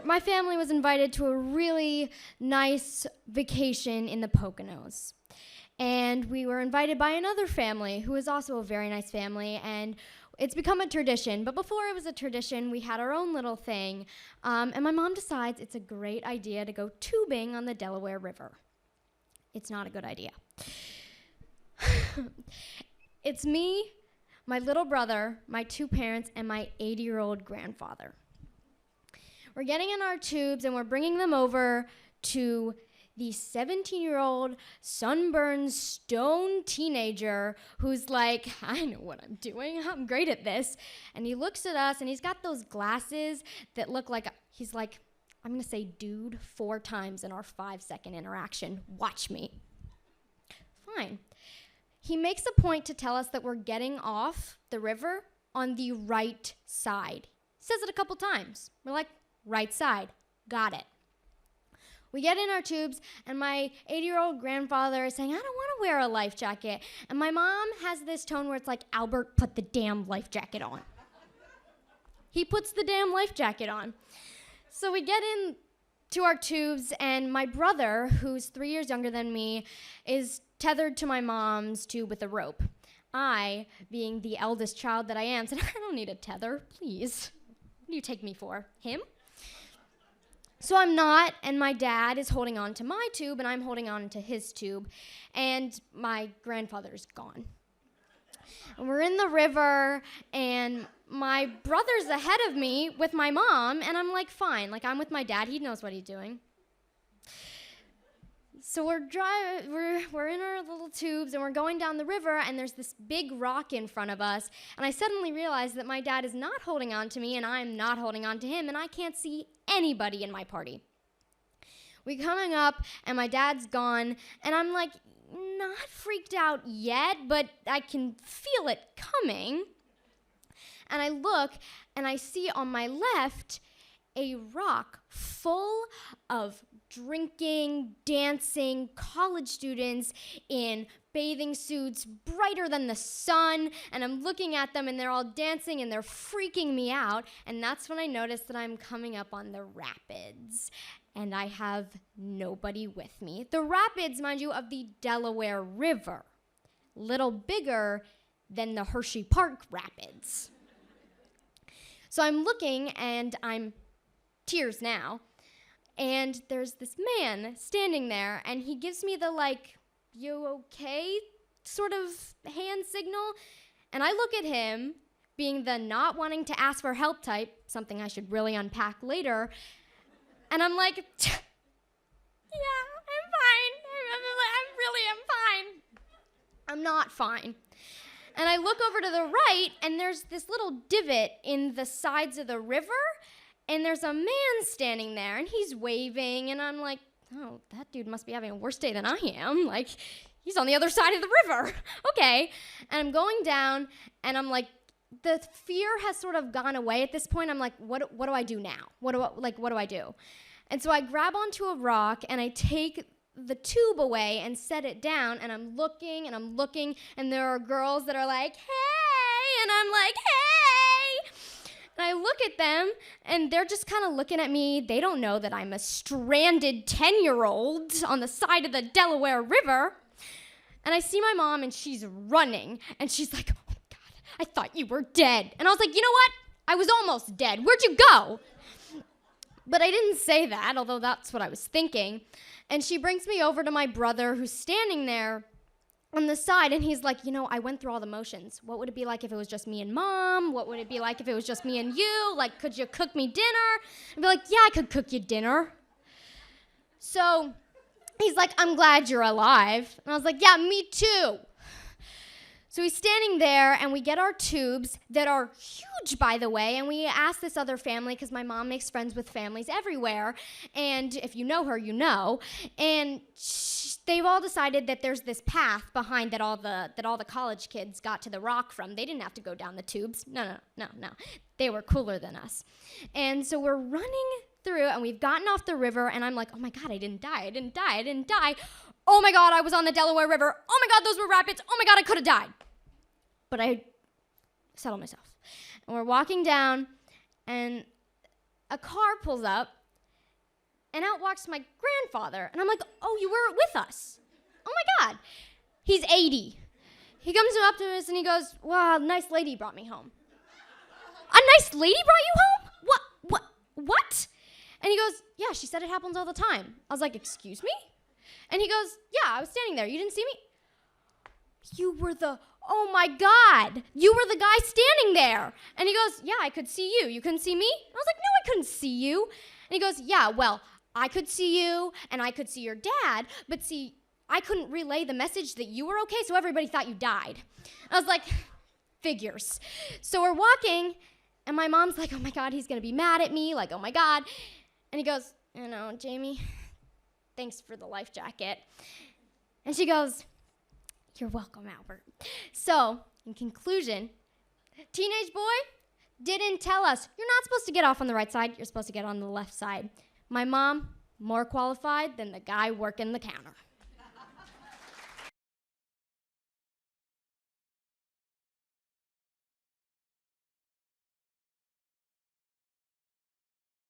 my family was invited to a really nice vacation in the Poconos. And we were invited by another family who is also a very nice family, and it's become a tradition. But before it was a tradition, we had our own little thing. And my mom decides it's a great idea to go tubing on the Delaware River. It's not a good idea. It's me, my little brother, my two parents, and my 80-year-old grandfather. We're getting in our tubes and we're bringing them over to the 17-year-old sunburned stone teenager who's like, I know what I'm doing. I'm great at this. And he looks at us and he's got those glasses that look like, he's like, I'm going to say dude 4 times in our 5-second interaction. Watch me. Fine. He makes a point to tell us that we're getting off the river on the right side. He says it a couple times. We're like, right side. Got it. We get in our tubes, and my 80-year-old grandfather is saying, I don't want to wear a life jacket. And my mom has this tone where it's like, Albert, put the damn life jacket on. He puts the damn life jacket on. So we get in to our tubes, and my brother, who's 3 years younger than me, is tethered to my mom's tube with a rope. I, being the eldest child that I am, said, I don't need a tether, please. What do you take me for? Him? So I'm not, and my dad is holding on to my tube, and I'm holding on to his tube, and my grandfather's gone. And we're in the river, and my brother's ahead of me with my mom, and I'm like, fine. Like, I'm with my dad. He knows what he's doing. So we're in our little tubes, and we're going down the river, and there's this big rock in front of us, and I suddenly realize that my dad is not holding on to me, and I'm not holding on to him, and I can't see anybody in my party. We're coming up, and my dad's gone, and I'm like, not freaked out yet, but I can feel it coming. And I look, and I see on my left a rock full of drinking, dancing college students in bathing suits brighter than the sun, and I'm looking at them and they're all dancing and they're freaking me out, and that's when I notice that I'm coming up on the rapids and I have nobody with me. The rapids, mind you, of the Delaware River, little bigger than the Hershey Park rapids. So I'm looking and I'm tears now. And there's this man standing there, and he gives me the, like, you okay sort of hand signal. And I look at him, being the not wanting to ask for help type, something I should really unpack later. And I'm like, yeah, I'm fine. I really am fine. I'm not fine. And I look over to the right, and there's this little divot in the sides of the river. And there's a man standing there, and he's waving, and I'm like, oh, that dude must be having a worse day than I am. Like, he's on the other side of the river. Okay. And I'm going down, and I'm like, the fear has sort of gone away at this point. I'm like, what do I do now? What do I do? And so I grab onto a rock, and I take the tube away and set it down, and I'm looking, and there are girls that are like, hey, and I'm like, hey. And I look at them, and they're just kind of looking at me. They don't know that I'm a stranded 10-year-old on the side of the Delaware River. And I see my mom, and she's running. And she's like, oh, my God, I thought you were dead. And I was like, you know what? I was almost dead. Where'd you go? But I didn't say that, although that's what I was thinking. And she brings me over to my brother, who's standing there on the side, and he's like, you know, I went through all the motions. What would it be like if it was just me and Mom? What would it be like if it was just me and you? Like, could you cook me dinner? I'd be like, yeah, I could cook you dinner. So he's like, I'm glad you're alive. And I was like, yeah, me too. So he's standing there, and we get our tubes that are huge, by the way, and we ask this other family, because my mom makes friends with families everywhere, and if you know her, you know, and they've all decided that there's this path behind that all the college kids got to the rock from. They didn't have to go down the tubes. No. They were cooler than us. And so we're running through, and we've gotten off the river, and I'm like, oh my God, I didn't die. Oh my God, I was on the Delaware River. Oh my God, those were rapids. Oh my God, I could have died. But I settled myself. And we're walking down, and a car pulls up, and out walks my grandfather. And I'm like, oh, you were with us. Oh my God. He's 80. He comes up to us and he goes, wow, a nice lady brought me home. A nice lady brought you home? What? And he goes, yeah, she said it happens all the time. I was like, excuse me? And he goes, yeah, I was standing there. You didn't see me? Oh my God, you were the guy standing there. And he goes, yeah, I could see you. You couldn't see me? I was like, no, I couldn't see you. And he goes, yeah, well, I could see you and I could see your dad, but see, I couldn't relay the message that you were okay, so everybody thought you died. I was like, figures. So we're walking, and my mom's like, oh my God, he's gonna be mad at me, like, oh my God. And he goes, Jamie, thanks for the life jacket. And she goes, you're welcome, Albert. So, in conclusion, teenage boy didn't tell us, you're not supposed to get off on the right side, you're supposed to get on the left side. My mom, more qualified than the guy working the counter.